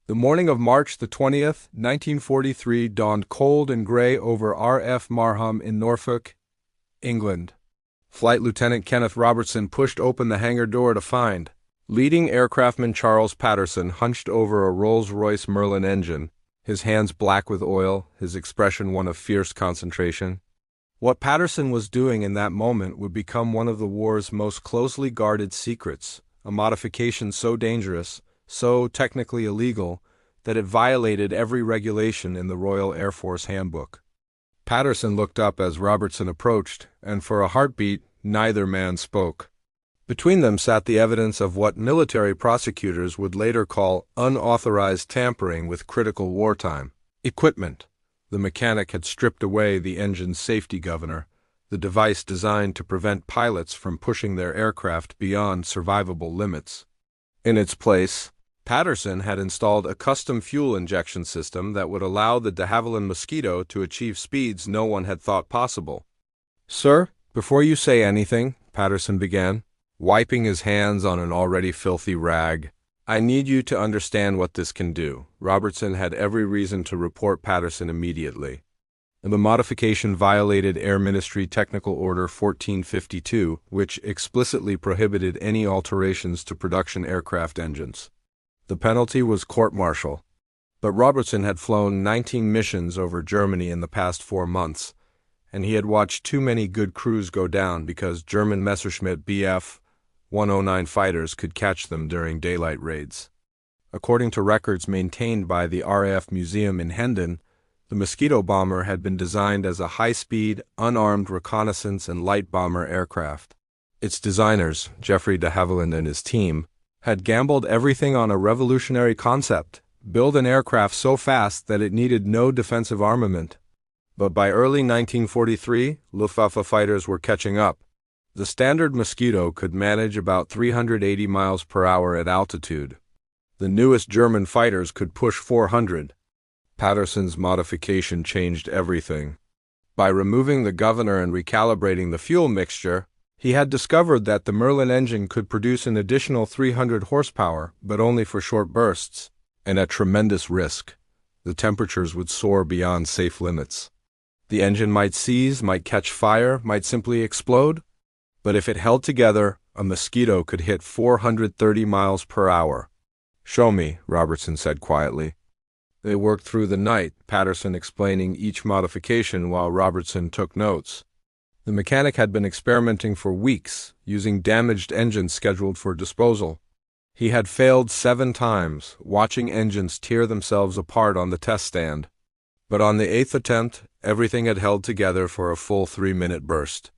The morning of March the 20th, 1943 dawned cold and gray over R.F. Marham in Norfolk, England. Flight Lieutenant Kenneth Robertson pushed open the hangar door to find leading aircraftman Charles Patterson hunched over a Rolls-Royce Merlin engine, his hands black with oil, his expression one of fierce concentration. What Patterson was doing in that moment would become one of the war's most closely guarded secrets, a modification so dangerous, so technically illegal, that it violated every regulation in the Royal Air Force Handbook. Patterson looked up as Robertson approached, and for a heartbeat, neither man spoke. Between them sat the evidence of what military prosecutors would later call unauthorized tampering with critical wartime equipment. The mechanic had stripped away the engine's safety governor, the device designed to prevent pilots from pushing their aircraft beyond survivable limits. In its place, Patterson had installed a custom fuel injection system that would allow the de Havilland Mosquito to achieve speeds no one had thought possible. "Sir, before you say anything," Patterson began, wiping his hands on an already filthy rag, "I need you to understand what this can do." Robertson had every reason to report Patterson immediately. The modification violated Air Ministry Technical Order 1452, which explicitly prohibited any alterations to production aircraft engines. The penalty was court-martial. But Robertson had flown 19 missions over Germany in the past 4 months, and he had watched too many good crews go down because German Messerschmitt Bf 109 fighters could catch them during daylight raids. According to records maintained by the RAF Museum in Hendon, the Mosquito bomber had been designed as a high-speed, unarmed reconnaissance and light bomber aircraft. Its designers, Geoffrey de Havilland and his team, had gambled everything on a revolutionary concept: build an aircraft so fast that it needed no defensive armament. But by early 1943, Luftwaffe fighters were catching up. The standard Mosquito could manage about 380 miles per hour at altitude. The newest German fighters could push 400. Patterson's modification changed everything. By removing the governor and recalibrating the fuel mixture, he had discovered that the Merlin engine could produce an additional 300 horsepower, but only for short bursts, and at tremendous risk. The temperatures would soar beyond safe limits. The engine might seize, might catch fire, might simply explode. But if it held together, a Mosquito could hit 430 miles per hour. "Show me," Robertson said quietly. They worked through the night, Patterson explaining each modification while Robertson took notes. The mechanic had been experimenting for weeks, using damaged engines scheduled for disposal. He had failed 7 times, watching engines tear themselves apart on the test stand. But on the 8th attempt, everything had held together for a full 3-minute burst.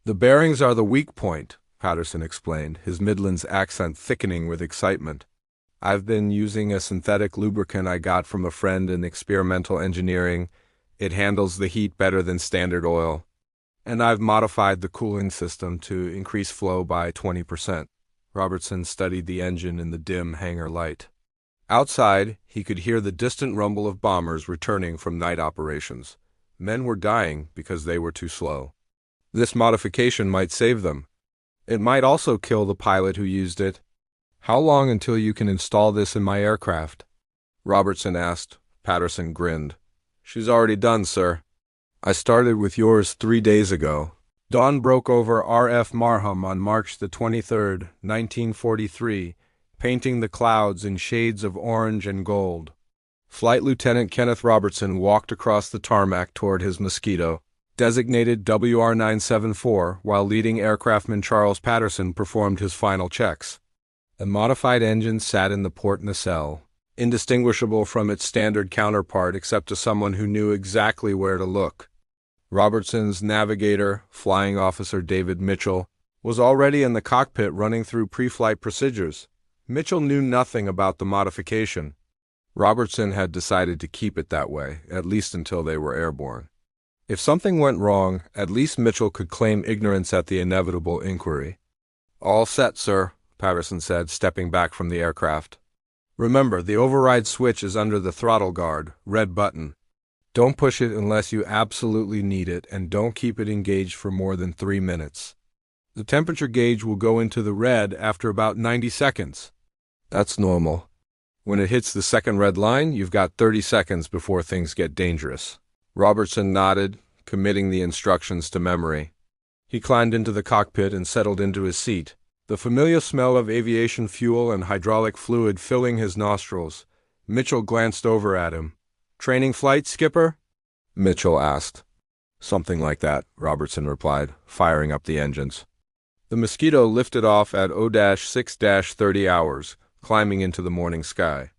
"The bearings are the weak point," Patterson explained, his Midlands accent thickening with excitement. "I've been using a synthetic lubricant I got from a friend in experimental engineering. It handles the heat better than standard oil. And I've modified the cooling system to increase flow by 20%. Robertson studied the engine in the dim hangar light. Outside, he could hear the distant rumble of bombers returning from night operations. Men were dying because they were too slow. This modification might save them. It might also kill the pilot who used it. "How long until you can install this in my aircraft?" Robertson asked. Patterson grinned. "She's already done, sir. I started with yours 3 days ago." Dawn broke over R.F. Marham on March the 23rd, 1943, painting the clouds in shades of orange and gold. Flight Lieutenant Kenneth Robertson walked across the tarmac toward his Mosquito, designated WR974, while leading aircraftman Charles Patterson performed his final checks. A modified engine sat in the port nacelle, indistinguishable from its standard counterpart except to someone who knew exactly where to look. Robertson's navigator, Flying Officer David Mitchell, was already in the cockpit running through pre-flight procedures. Mitchell knew nothing about the modification. Robertson had decided to keep it that way, at least until they were airborne. If something went wrong, at least Mitchell could claim ignorance at the inevitable inquiry. "All set, sir," Patterson said, stepping back from the aircraft. "Remember, the override switch is under the throttle guard, red button. Don't push it unless you absolutely need it, and don't keep it engaged for more than 3 minutes. The temperature gauge will go into the red after about 90 seconds. That's normal. When it hits the second red line, you've got 30 seconds before things get dangerous. Robertson nodded, committing the instructions to memory. He climbed into the cockpit and settled into his seat, the familiar smell of aviation fuel and hydraulic fluid filling his nostrils. Mitchell glanced over at him. "Training flight, Skipper?" Mitchell asked. "Something like that," Robertson replied, firing up the engines. The Mosquito lifted off at 0-6-30 hours, climbing into the morning sky.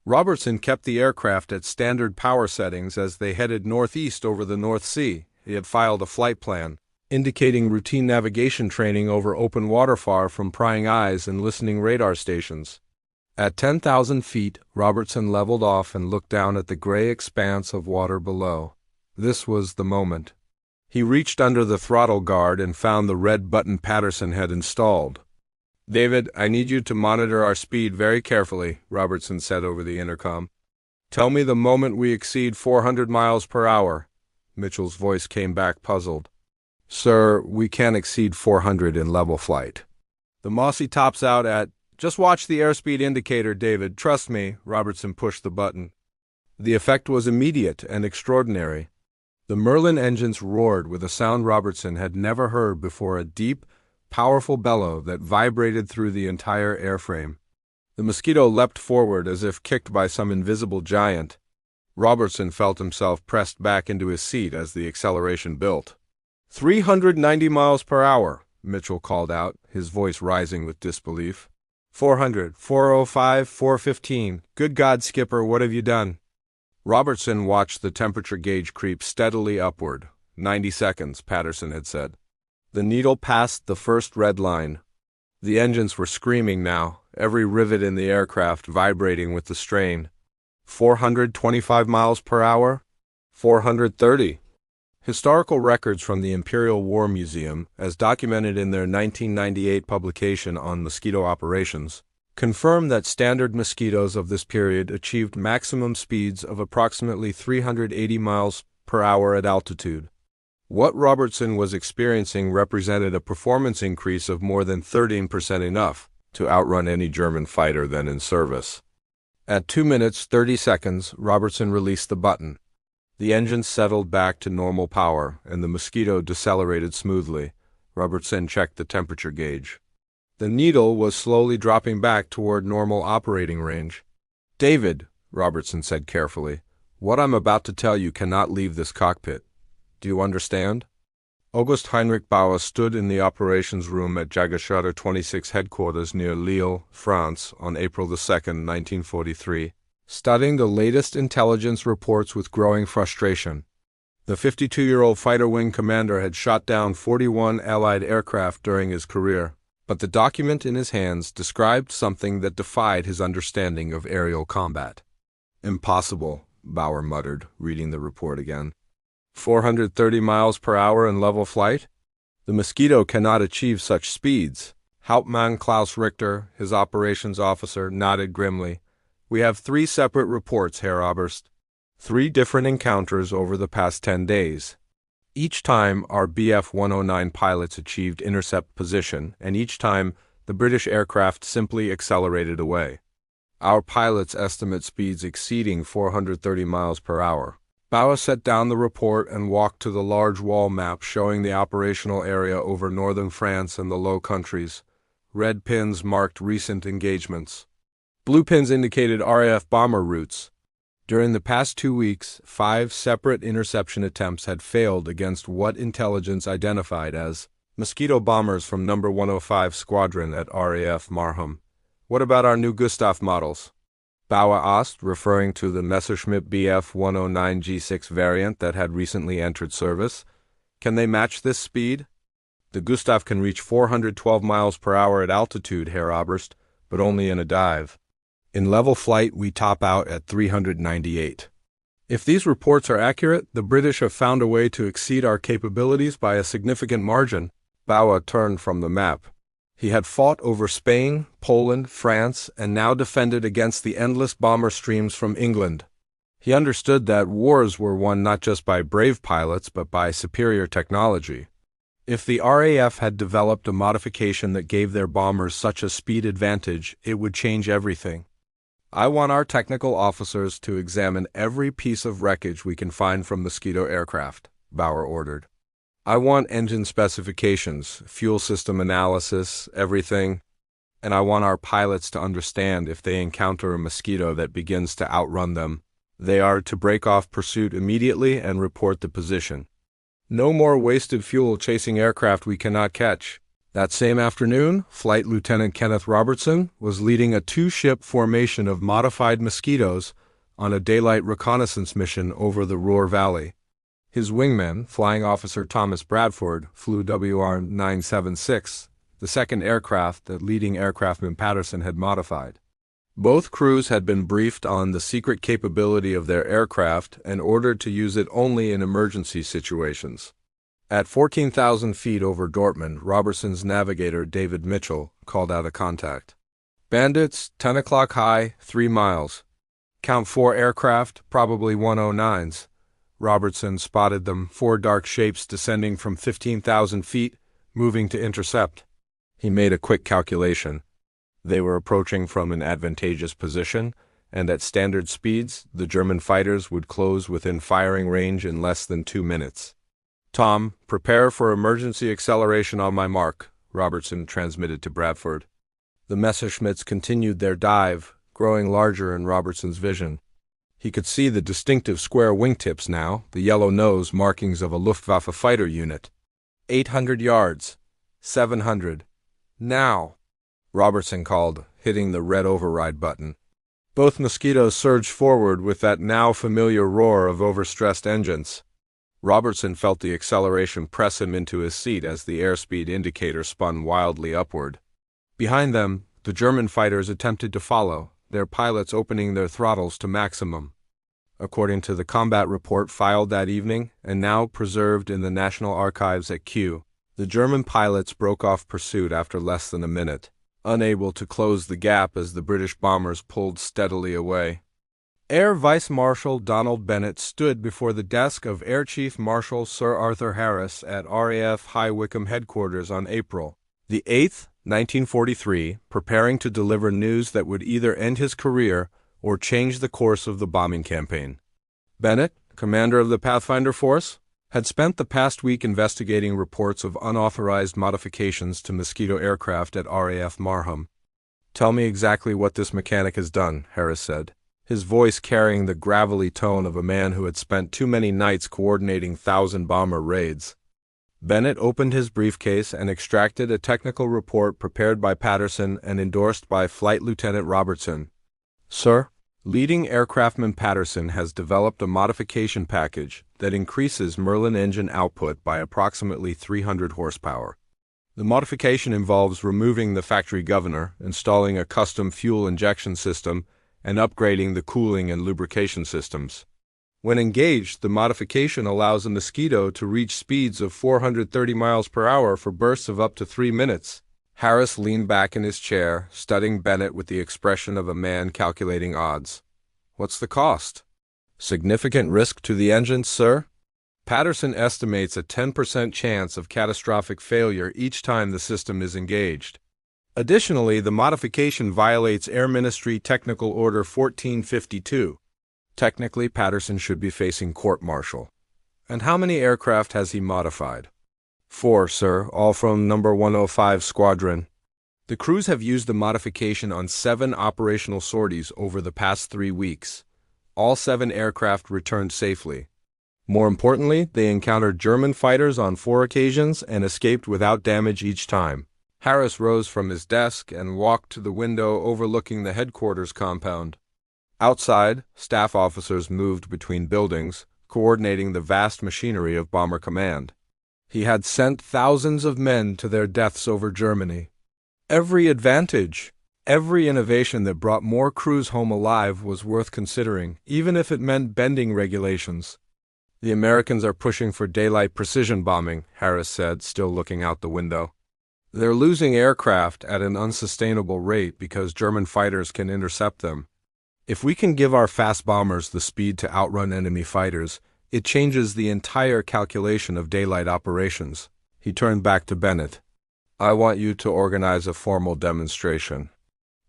Robertson kept the aircraft at standard power settings as they headed northeast over the North Sea. He had filed a flight plan, indicating routine navigation training over open water far from prying eyes and listening radar stations. At 10,000 feet, Robertson leveled off and looked down at the gray expanse of water below. This was the moment. He reached under the throttle guard and found the red button Patterson had installed. "David, I need you to monitor our speed very carefully," Robertson said over the intercom. "Tell me the moment we exceed 400 miles per hour." Mitchell's voice came back puzzled. "Sir, we can't exceed 400 in level flight. The Mossy tops out at—" "Just watch the airspeed indicator, David. Trust me." Robertson pushed the button. The effect was immediate and extraordinary. The Merlin engines roared with a sound Robertson had never heard before, a deep, powerful bellow that vibrated through the entire airframe. The Mosquito leapt forward as if kicked by some invisible giant. Robertson felt himself pressed back into his seat as the acceleration built. 390 miles per hour, Mitchell called out, his voice rising with disbelief. 400, 405, 415. Good God, Skipper, what have you done? Robertson watched the temperature gauge creep steadily upward. 90 seconds, Patterson had said. The needle passed the first red line. The engines were screaming now, every rivet in the aircraft vibrating with the strain. 425 miles per hour? 430. Historical records from the Imperial War Museum, as documented in their 1998 publication on mosquito operations, confirm that standard mosquitoes of this period achieved maximum speeds of approximately 380 miles per hour at altitude. What Robertson was experiencing represented a performance increase of more than 13%, enough to outrun any German fighter then in service. At 2 minutes 30 seconds, Robertson released the button. The engine settled back to normal power, and the Mosquito decelerated smoothly. Robertson checked the temperature gauge. The needle was slowly dropping back toward normal operating range. "David," Robertson said carefully, "what I'm about to tell you cannot leave this cockpit. Do you understand?" August Heinrich Bauer stood in the operations room at Jagerstatter 26 headquarters near Lille, France, on April 2, 1943, studying the latest intelligence reports with growing frustration. The 52-year-old fighter wing commander had shot down 41 Allied aircraft during his career, but the document in his hands described something that defied his understanding of aerial combat. "Impossible," Bauer muttered, reading the report again. 430 miles per hour in level flight? The Mosquito cannot achieve such speeds. Hauptmann Klaus Richter, his operations officer, nodded grimly. "We have 3 separate reports, Herr Oberst. 3 different encounters over the past 10 days. Each time our Bf-109 pilots achieved intercept position, and each time the British aircraft simply accelerated away. Our pilots estimate speeds exceeding 430 miles per hour. Bauer set down the report and walked to the large wall map showing the operational area over northern France and the Low Countries. Red pins marked recent engagements. Blue pins indicated RAF bomber routes. During the past 2 weeks, 5 separate interception attempts had failed against what intelligence identified as Mosquito bombers from No. 105 Squadron at RAF Marham. "What about our new Gustav models?" Bauer asked, referring to the Messerschmitt Bf-109 G6 variant that had recently entered service. "Can they match this speed?" "The Gustav can reach 412 miles per hour at altitude, Herr Oberst, but only in a dive. In level flight, we top out at 398. If these reports are accurate, the British have found a way to exceed our capabilities by a significant margin." Bauer turned from the map. He had fought over Spain, Poland, France, and now defended against the endless bomber streams from England. He understood that wars were won not just by brave pilots, but by superior technology. If the RAF had developed a modification that gave their bombers such a speed advantage, it would change everything. I want our technical officers to examine every piece of wreckage we can find from Mosquito aircraft, Bauer ordered. I want engine specifications, fuel system analysis, everything. And I want our pilots to understand if they encounter a Mosquito that begins to outrun them, they are to break off pursuit immediately and report the position. No more wasted fuel chasing aircraft we cannot catch. That same afternoon, Flight Lieutenant Kenneth Robertson was leading a two-ship formation of modified Mosquitoes on a daylight reconnaissance mission over the Ruhr Valley. His wingman, Flying Officer Thomas Bradford, flew WR-976, the second aircraft that leading aircraftman Patterson had modified. Both crews had been briefed on the secret capability of their aircraft and ordered to use it only in emergency situations. At 14,000 feet over Dortmund, Robertson's navigator, David Mitchell, called out a contact. "Bandits, 10 o'clock high, 3 miles. Count 4 aircraft, probably 109s. Robertson spotted them, 4 dark shapes descending from 15,000 feet, moving to intercept. He made a quick calculation. They were approaching from an advantageous position, and at standard speeds, the German fighters would close within firing range in less than 2 minutes. "Tom, prepare for emergency acceleration on my mark," Robertson transmitted to Bradford. The Messerschmitts continued their dive, growing larger in Robertson's vision. He could see the distinctive square wingtips now, the yellow nose markings of a Luftwaffe fighter unit. 800 yards. 700. Now! Robertson called, hitting the red override button. Both Mosquitoes surged forward with that now familiar roar of overstressed engines. Robertson felt the acceleration press him into his seat as the airspeed indicator spun wildly upward. Behind them, the German fighters attempted to follow, their pilots opening their throttles to maximum. According to the combat report filed that evening and now preserved in the National Archives at Kew, the German pilots broke off pursuit after less than a minute, unable to close the gap as the British bombers pulled steadily away. Air Vice Marshal Donald Bennett stood before the desk of Air Chief Marshal Sir Arthur Harris at RAF High Wycombe headquarters on April the 8th, 1943, preparing to deliver news that would either end his career or change the course of the bombing campaign. Bennett, commander of the Pathfinder Force, had spent the past week investigating reports of unauthorized modifications to Mosquito aircraft at RAF Marham. "Tell me exactly what this mechanic has done," Harris said, his voice carrying the gravelly tone of a man who had spent too many nights coordinating 1,000-bomber raids. Bennett opened his briefcase and extracted a technical report prepared by Patterson and endorsed by Flight Lieutenant Robertson. "Sir, leading aircraftman Patterson has developed a modification package that increases Merlin engine output by approximately 300 horsepower. The modification involves removing the factory governor, installing a custom fuel injection system, and upgrading the cooling and lubrication systems. When engaged, the modification allows a Mosquito to reach speeds of 430 miles per hour for bursts of up to 3 minutes. Harris leaned back in his chair, studying Bennett with the expression of a man calculating odds. "What's the cost?" "Significant risk to the engines, sir. Patterson estimates a 10% chance of catastrophic failure each time the system is engaged. Additionally, the modification violates Air Ministry Technical Order 1452. Technically, Patterson should be facing court-martial. And how many aircraft has he modified?" "4, sir, all from number 105 Squadron. The crews have used the modification on 7 operational sorties over the past 3 weeks. All 7 aircraft returned safely. More importantly, they encountered German fighters on 4 occasions and escaped without damage each time." Harris rose from his desk and walked to the window overlooking the headquarters compound. Outside, staff officers moved between buildings, coordinating the vast machinery of Bomber Command. He had sent thousands of men to their deaths over Germany. Every advantage, every innovation that brought more crews home alive was worth considering, even if it meant bending regulations. "The Americans are pushing for daylight precision bombing," Harris said, still looking out the window. "They're losing aircraft at an unsustainable rate because German fighters can intercept them. If we can give our fast bombers the speed to outrun enemy fighters, it changes the entire calculation of daylight operations." He turned back to Bennett. "I want you to organize a formal demonstration."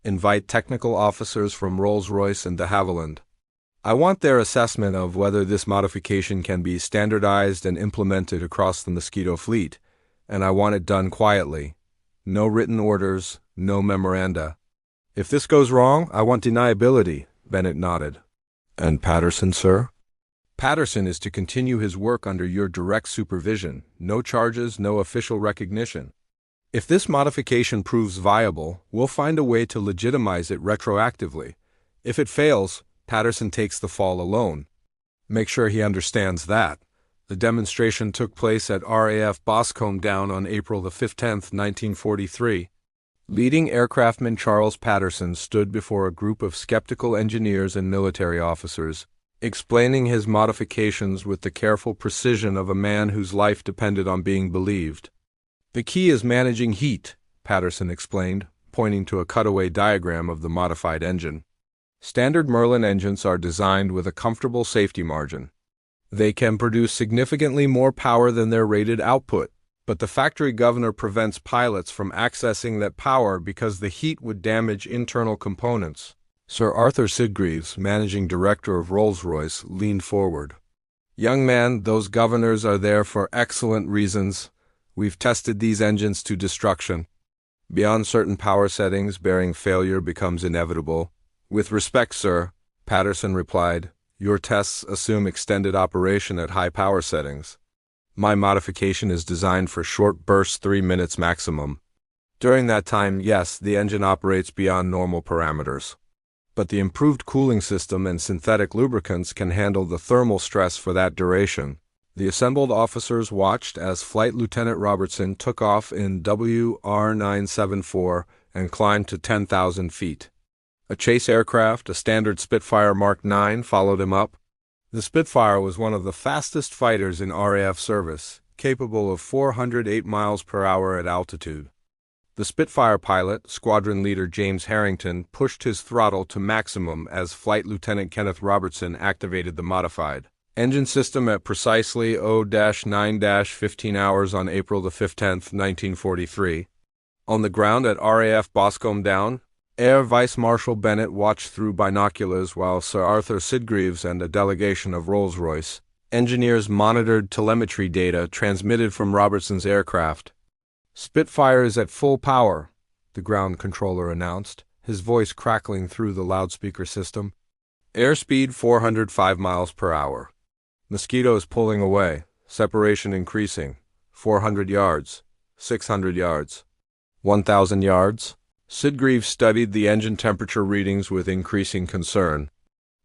Invite technical officers from Rolls-Royce and de Havilland. I want their assessment of whether this modification can be standardized and implemented across the Mosquito fleet, and I want it done quietly. No written orders, no memoranda. If this goes wrong, I want deniability, Bennett nodded. And Patterson, sir? Patterson is to continue his work under your direct supervision. No charges, no official recognition. If this modification proves viable, we'll find a way to legitimize it retroactively. If it fails, Patterson takes the fall alone. Make sure he understands that. The demonstration took place at RAF Boscombe Down on April the 15th, 1943. Leading aircraftman Charles Patterson stood before a group of skeptical engineers and military officers, explaining his modifications with the careful precision of a man whose life depended on being believed. The key is managing heat, Patterson explained, pointing to a cutaway diagram of the modified engine. Standard Merlin engines are designed with a comfortable safety margin. They can produce significantly more power than their rated output, but the factory governor prevents pilots from accessing that power because the heat would damage internal components. Sir Arthur Sidgreaves, managing director of Rolls-Royce, leaned forward. Young man, those governors are there for excellent reasons. We've tested these engines to destruction. Beyond certain power settings, bearing failure becomes inevitable. With respect, sir, Patterson replied, your tests assume extended operation at high power settings. My modification is designed for short bursts, 3 minutes maximum. During that time, yes, the engine operates beyond normal parameters. But the improved cooling system and synthetic lubricants can handle the thermal stress for that duration. The assembled officers watched as Flight Lieutenant Robertson took off in WR-974 and climbed to 10,000 feet. A chase aircraft, a standard Spitfire Mark 9, followed him up. The Spitfire was one of the fastest fighters in RAF service, capable of 408 miles per hour at altitude. The Spitfire pilot, squadron leader James Harrington, pushed his throttle to maximum as Flight Lieutenant Kenneth Robertson activated the modified engine system at precisely 0-9-15 hours on April the 15th, 1943. On the ground at RAF Boscombe Down, Air Vice Marshal Bennett watched through binoculars while Sir Arthur Sidgreaves and a delegation of Rolls-Royce engineers monitored telemetry data transmitted from Robertson's aircraft. Spitfire is at full power, the ground controller announced, his voice crackling through the loudspeaker system. Airspeed 405 miles per hour. Mosquito is pulling away, separation increasing, 400 yards, 600 yards, 1,000 yards. Sidgreaves studied the engine temperature readings with increasing concern.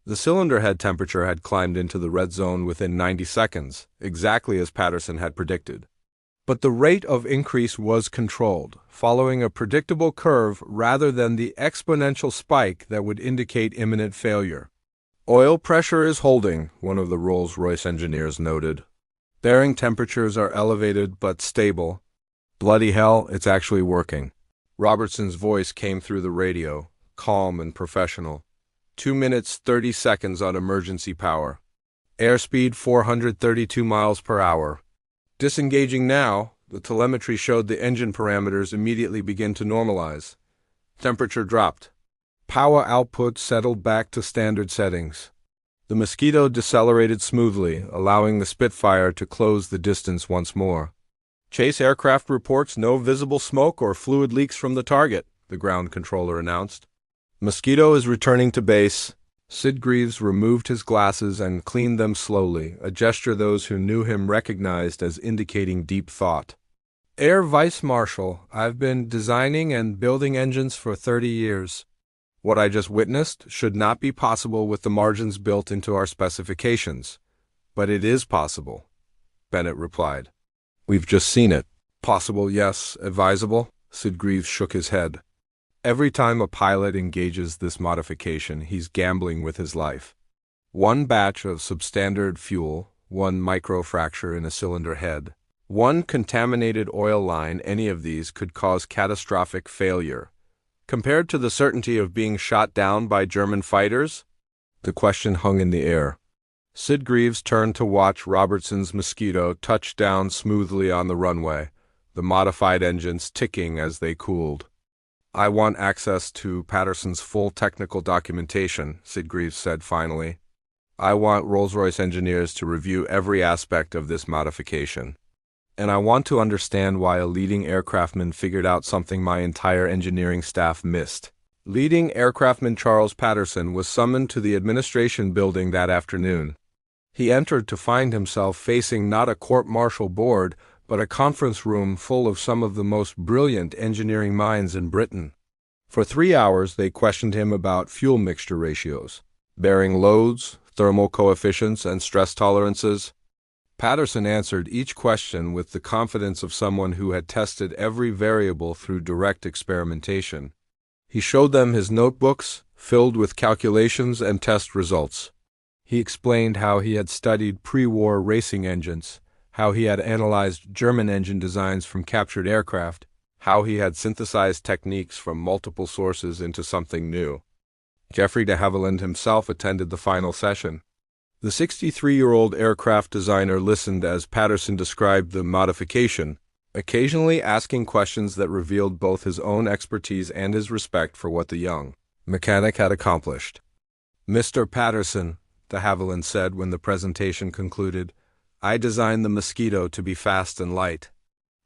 The cylinder head temperature had climbed into the red zone within 90 seconds, exactly as Patterson had predicted. But the rate of increase was controlled, following a predictable curve rather than the exponential spike that would indicate imminent failure. Oil pressure is holding, one of the Rolls-Royce engineers noted. Bearing temperatures are elevated but stable. Bloody hell, it's actually working. Robertson's voice came through the radio, calm and professional. 2 minutes 30 seconds on emergency power. Airspeed 432 miles per hour. Disengaging now, the telemetry showed the engine parameters immediately begin to normalize. Temperature dropped. Power output settled back to standard settings. The Mosquito decelerated smoothly, allowing the Spitfire to close the distance once more. Chase aircraft reports no visible smoke or fluid leaks from the target, the ground controller announced. Mosquito is returning to base. Sidgreaves removed his glasses and cleaned them slowly, a gesture those who knew him recognized as indicating deep thought. Air Vice Marshal, I've been designing and building engines for 30 years. What I just witnessed should not be possible with the margins built into our specifications. But it is possible, Bennett replied. We've just seen it. Possible, yes. Advisable? Sidgreaves shook his head. Every time a pilot engages this modification, he's gambling with his life. One batch of substandard fuel, one microfracture in a cylinder head, one contaminated oil line, any of these could cause catastrophic failure. Compared to the certainty of being shot down by German fighters? The question hung in the air. Sidgreaves turned to watch Robertson's Mosquito touch down smoothly on the runway, the modified engines ticking as they cooled. I want access to Patterson's full technical documentation, Sitgreaves said finally. I want Rolls-Royce engineers to review every aspect of this modification. And I want to understand why a leading aircraftman figured out something my entire engineering staff missed. Leading aircraftman Charles Patterson was summoned to the administration building that afternoon. He entered to find himself facing not a court-martial board, but a conference room full of some of the most brilliant engineering minds in Britain. For 3 hours they questioned him about fuel mixture ratios, bearing loads, thermal coefficients, and stress tolerances. Patterson answered each question with the confidence of someone who had tested every variable through direct experimentation. He showed them his notebooks, filled with calculations and test results. He explained how he had studied pre-war racing engines, how he had analyzed German engine designs from captured aircraft, how he had synthesized techniques from multiple sources into something new. Geoffrey de Havilland himself attended the final session. The 63-year-old aircraft designer listened as Patterson described the modification, occasionally asking questions that revealed both his own expertise and his respect for what the young mechanic had accomplished. "Mr. Patterson," de Havilland said when the presentation concluded, "I designed the Mosquito to be fast and light.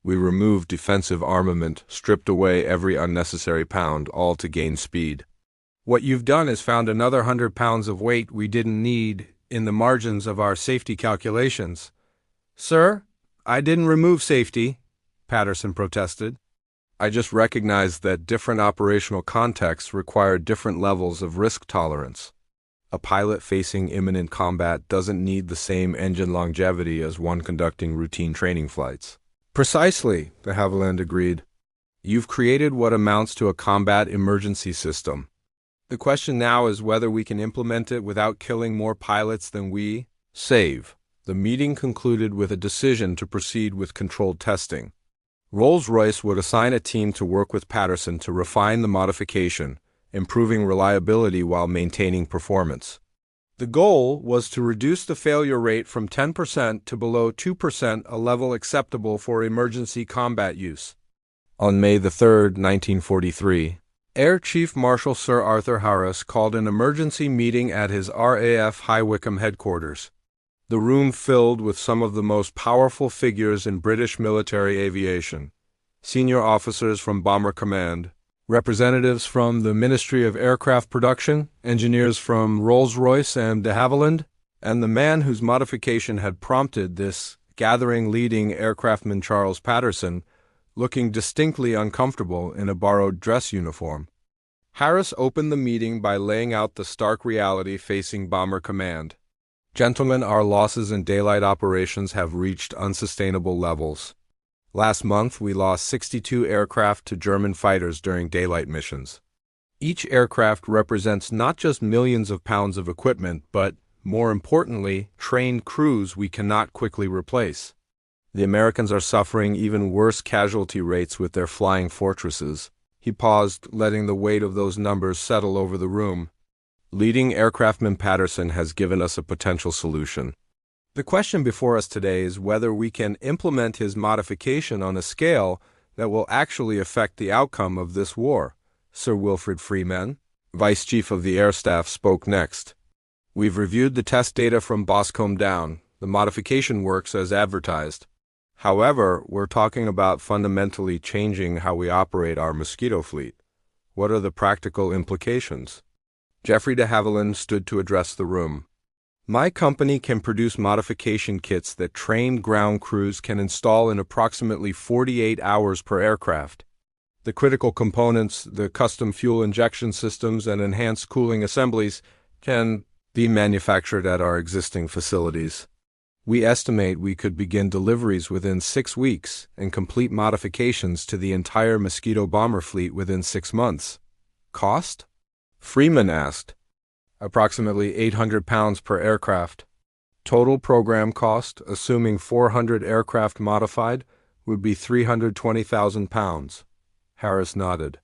We removed defensive armament, stripped away every unnecessary pound, all to gain speed. What you've done is found another 100 pounds of weight we didn't need in the margins of our safety calculations." "Sir, I didn't remove safety," Patterson protested. "I just recognized that different operational contexts require different levels of risk tolerance. A pilot facing imminent combat doesn't need the same engine longevity as one conducting routine training flights." "Precisely," de Havilland agreed. "You've created what amounts to a combat emergency system. The question now is whether we can implement it without killing more pilots than we save." The meeting concluded with a decision to proceed with controlled testing. Rolls-Royce would assign a team to work with Patterson to refine the modification, improving reliability while maintaining performance. The goal was to reduce the failure rate from 10% to below 2%, a level acceptable for emergency combat use. On May 3, 1943, Air Chief Marshal Sir Arthur Harris called an emergency meeting at his RAF High Wycombe headquarters. The room filled with some of the most powerful figures in British military aviation: senior officers from Bomber Command, representatives from the Ministry of Aircraft Production, engineers from Rolls-Royce and de Havilland, and the man whose modification had prompted this gathering, leading aircraftman Charles Patterson, looking distinctly uncomfortable in a borrowed dress uniform. Harris opened the meeting by laying out the stark reality facing Bomber Command. "Gentlemen, our losses in daylight operations have reached unsustainable levels. Last month, we lost 62 aircraft to German fighters during daylight missions. Each aircraft represents not just millions of pounds of equipment, but, more importantly, trained crews we cannot quickly replace. The Americans are suffering even worse casualty rates with their flying fortresses." He paused, letting the weight of those numbers settle over the room. "Leading aircraftman Patterson has given us a potential solution. The question before us today is whether we can implement his modification on a scale that will actually affect the outcome of this war." Sir Wilfrid Freeman, Vice Chief of the Air Staff, spoke next. "We've reviewed the test data from Boscombe down. The modification works as advertised. However, we're talking about fundamentally changing how we operate our Mosquito fleet. What are the practical implications?" Geoffrey de Havilland stood to address the room. "My company can produce modification kits that trained ground crews can install in approximately 48 hours per aircraft. The critical components, the custom fuel injection systems and enhanced cooling assemblies, can be manufactured at our existing facilities. We estimate we could begin deliveries within 6 weeks and complete modifications to the entire Mosquito bomber fleet within 6 months. Cost?" Freeman asked. "Approximately 800 pounds per aircraft. Total program cost, assuming 400 aircraft modified, would be £320,000. Harris nodded.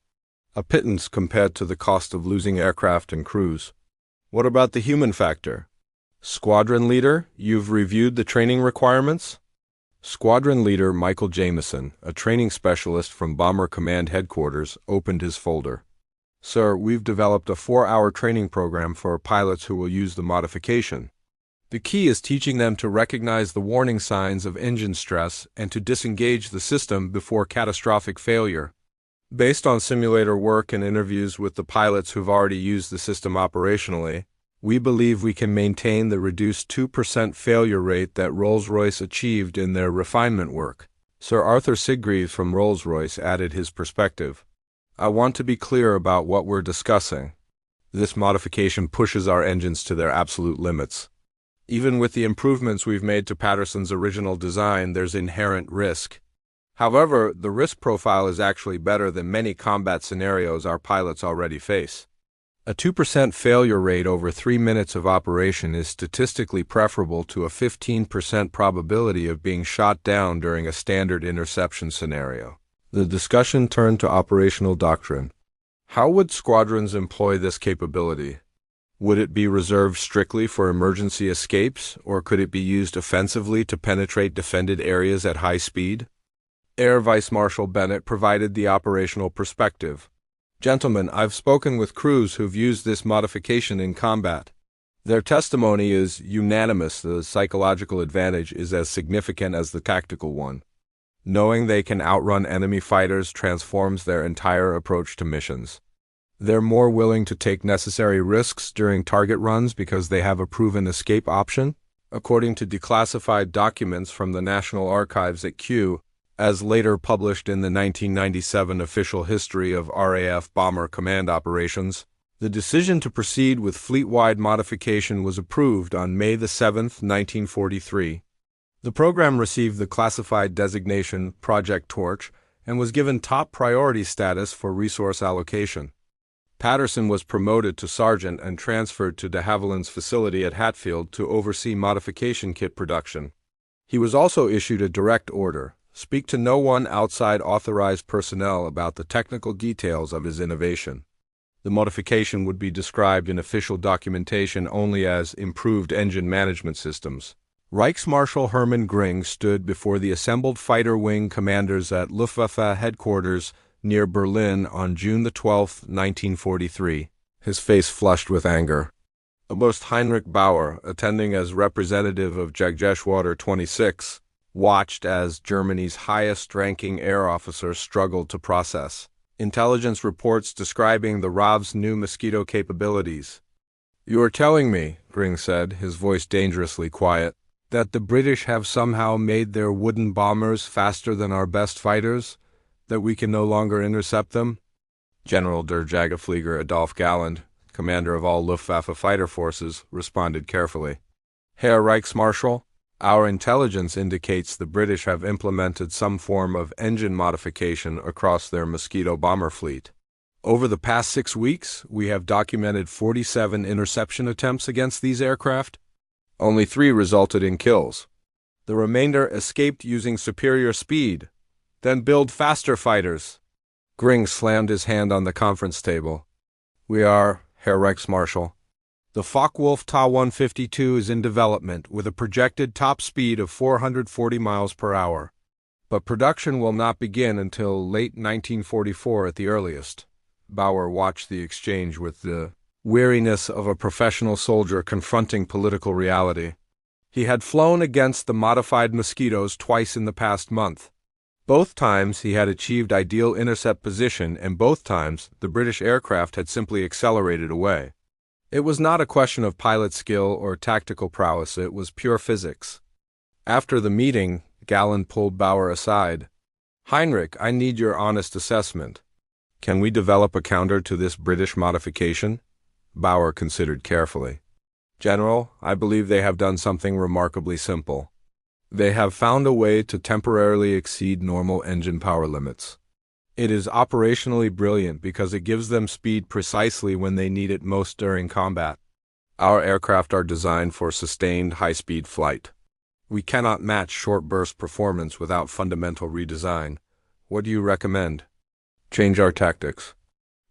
"A pittance compared to the cost of losing aircraft and crews. What about the human factor? Squadron leader, you've reviewed the training requirements?" Squadron leader Michael Jameson, a training specialist from Bomber Command Headquarters, opened his folder. Sir, we've developed a 4-hour training program for pilots who will use the modification. The key is teaching them to recognize the warning signs of engine stress and to disengage the system before catastrophic failure. Based on simulator work and interviews with the pilots who've already used the system operationally, we believe we can maintain the reduced 2% failure rate that Rolls-Royce achieved in their refinement work. Sir Arthur Sigreaves from Rolls-Royce added his perspective. I want to be clear about what we're discussing. This modification pushes our engines to their absolute limits. Even with the improvements we've made to Patterson's original design, there's inherent risk. However, the risk profile is actually better than many combat scenarios our pilots already face. A 2% failure rate over 3 minutes of operation is statistically preferable to a 15% probability of being shot down during a standard interception scenario. The discussion turned to operational doctrine. How would squadrons employ this capability? Would it be reserved strictly for emergency escapes, or could it be used offensively to penetrate defended areas at high speed? Air Vice Marshal Bennett provided the operational perspective. Gentlemen, I've spoken with crews who've used this modification in combat. Their testimony is unanimous. The psychological advantage is as significant as the tactical one. Knowing they can outrun enemy fighters transforms their entire approach to missions. They're more willing to take necessary risks during target runs because they have a proven escape option, according to declassified documents from the National Archives at Kew, as later published in the 1997 Official History of RAF Bomber Command Operations. The decision to proceed with fleet-wide modification was approved on May 7, 1943. The program received the classified designation Project Torch and was given top priority status for resource allocation. Patterson was promoted to sergeant and transferred to de Havilland's facility at Hatfield to oversee modification kit production. He was also issued a direct order: speak to no one outside authorized personnel about the technical details of his innovation. The modification would be described in official documentation only as improved engine management systems. Reichsmarschall Hermann Gring stood before the assembled fighter wing commanders at Luftwaffe headquarters near Berlin on June 12, 1943, his face flushed with anger. Oberst Heinrich Bauer, attending as representative of Jagdgeschwader 26, watched as Germany's highest-ranking air officer struggled to process intelligence reports describing the RAV's new Mosquito capabilities. "You are telling me," Gring said, his voice dangerously quiet, "that the British have somehow made their wooden bombers faster than our best fighters? That we can no longer intercept them?" General der Jagdflieger Adolf Galland, commander of all Luftwaffe fighter forces, responded carefully. "Herr Reichsmarschall, our intelligence indicates the British have implemented some form of engine modification across their Mosquito bomber fleet. Over the past 6 weeks, we have documented 47 interception attempts against these aircraft. Only 3 resulted in kills. The remainder escaped using superior speed. Then build faster fighters." Gring slammed his hand on the conference table. "We are, Herr Reichsmarschall. The Focke-Wulf Ta-152 is in development with a projected top speed of 440 miles per hour. But production will not begin until late 1944 at the earliest." Bauer watched the exchange with the weariness of a professional soldier confronting political reality. He had flown against the modified Mosquitoes twice in the past month. Both times he had achieved ideal intercept position, and both times the British aircraft had simply accelerated away. It was not a question of pilot skill or tactical prowess, it was pure physics. After the meeting, Galland pulled Bauer aside. "Heinrich, I need your honest assessment. Can we develop a counter to this British modification?" Bauer considered carefully. "General, I believe they have done something remarkably simple. They have found a way to temporarily exceed normal engine power limits. It is operationally brilliant because it gives them speed precisely when they need it most during combat. Our aircraft are designed for sustained high-speed flight. We cannot match short-burst performance without fundamental redesign. What do you recommend?" "Change our tactics.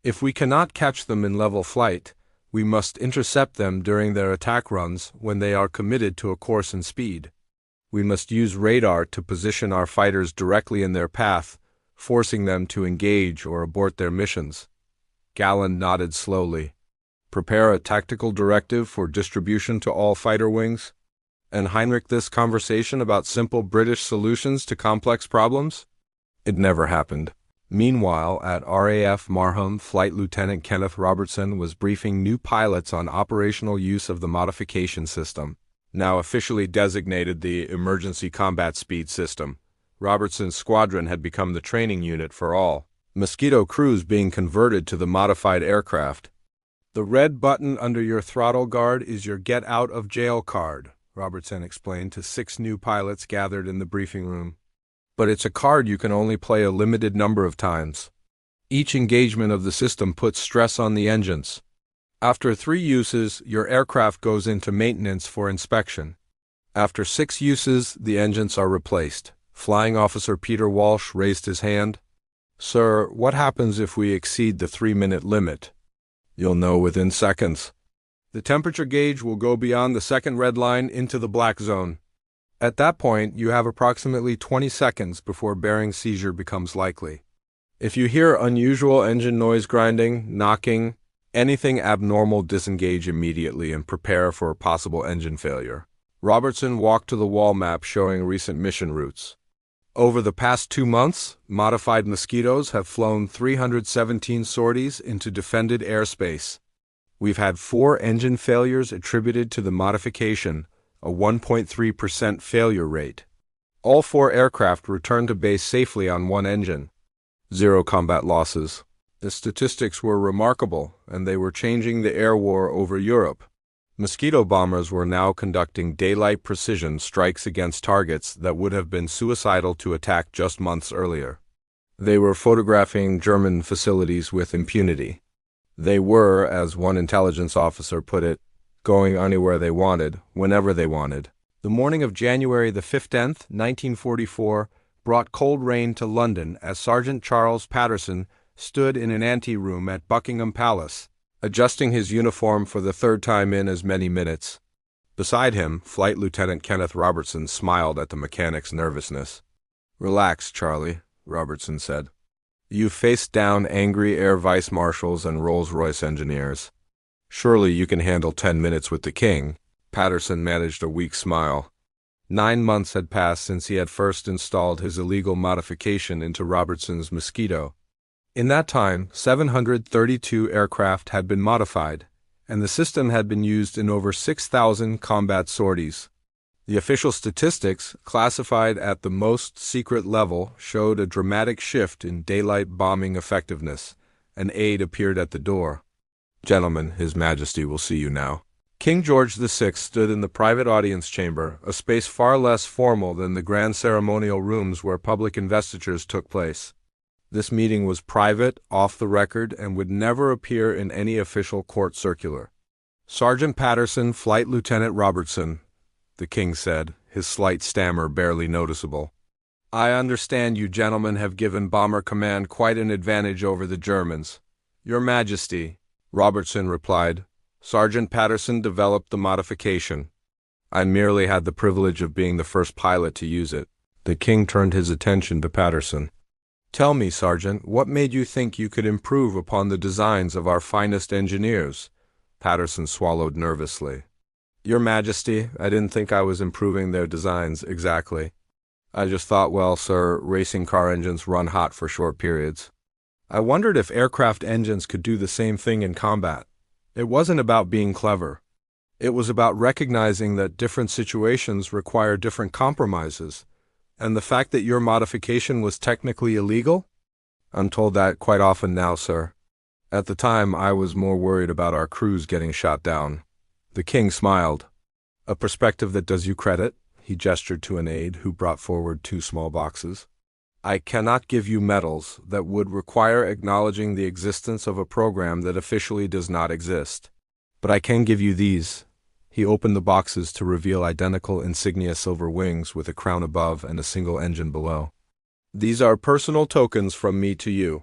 If we cannot catch them in level flight, we must intercept them during their attack runs when they are committed to a course and speed. We must use radar to position our fighters directly in their path, forcing them to engage or abort their missions. Galland nodded slowly. Prepare a tactical directive for distribution to all fighter wings? And Heinrich this conversation about simple British solutions to complex problems? It never happened. Meanwhile, at RAF Marham, Flight Lieutenant Kenneth Robertson was briefing new pilots on operational use of the modification system, now officially designated the Emergency Combat Speed System. Robertson's squadron had become the training unit for all Mosquito crews being converted to the modified aircraft. The red button under your throttle guard is your get-out-of-jail card, Robertson explained to 6 new pilots gathered in the briefing room. But it's a card you can only play a limited number of times. Each engagement of the system puts stress on the engines. After 3 uses, your aircraft goes into maintenance for inspection. After 6 uses, the engines are replaced. Flying Officer Peter Walsh raised his hand. Sir, what happens if we exceed the 3-minute limit? You'll know within seconds. The temperature gauge will go beyond the second red line into the black zone. At that point, you have approximately 20 seconds before bearing seizure becomes likely. If you hear unusual engine noise grinding, knocking, anything abnormal, disengage immediately and prepare for a possible engine failure. Robertson walked to the wall map showing recent mission routes. Over the past 2 months, modified Mosquitoes have flown 317 sorties into defended airspace. We've had 4 engine failures attributed to the modification, a 1.3% failure rate. All 4 aircraft returned to base safely on 1 engine. 0 combat losses. The statistics were remarkable, and they were changing the air war over Europe. Mosquito bombers were now conducting daylight precision strikes against targets that would have been suicidal to attack just months earlier. They were photographing German facilities with impunity. They were, as one intelligence officer put it, going anywhere they wanted, whenever they wanted. The morning of January the 15th, 1944, brought cold rain to London as Sergeant Charles Patterson stood in an anteroom at Buckingham Palace, adjusting his uniform for the 3rd time in as many minutes. Beside him, Flight Lieutenant Kenneth Robertson smiled at the mechanic's nervousness. Relax, Charlie, Robertson said. You've faced down angry air vice marshals and Rolls-Royce engineers. Surely you can handle 10 minutes with the king. Patterson managed a weak smile. 9 months had passed since he had first installed his illegal modification into Robertson's Mosquito. In that time, 732 aircraft had been modified, and the system had been used in over 6,000 combat sorties. The official statistics, classified at the most secret level, showed a dramatic shift in daylight bombing effectiveness. An aide appeared at the door. Gentlemen, His Majesty will see you now. King George VI stood in the private audience chamber, a space far less formal than the grand ceremonial rooms where public investitures took place. This meeting was private, off the record, and would never appear in any official court circular. Sergeant Patterson, Flight Lieutenant Robertson, the king said, his slight stammer barely noticeable. I understand you gentlemen have given Bomber Command quite an advantage over the Germans. Your Majesty, Robertson replied, Sergeant Patterson developed the modification. I merely had the privilege of being the first pilot to use it. The king turned his attention to Patterson. Tell me, Sergeant, what made you think you could improve upon the designs of our finest engineers? Patterson swallowed nervously. Your Majesty, I didn't think I was improving their designs exactly. I just thought, well, sir, racing car engines run hot for short periods. I wondered if aircraft engines could do the same thing in combat. It wasn't about being clever. It was about recognizing that different situations require different compromises. And the fact that your modification was technically illegal? I'm told that quite often now, sir. At the time, I was more worried about our crews getting shot down. The king smiled. A perspective that does you credit. He gestured to an aide who brought forward 2 small boxes. I cannot give you medals that would require acknowledging the existence of a program that officially does not exist. But I can give you these. He opened the boxes to reveal identical insignia silver wings with a crown above and a single engine below. These are personal tokens from me to you.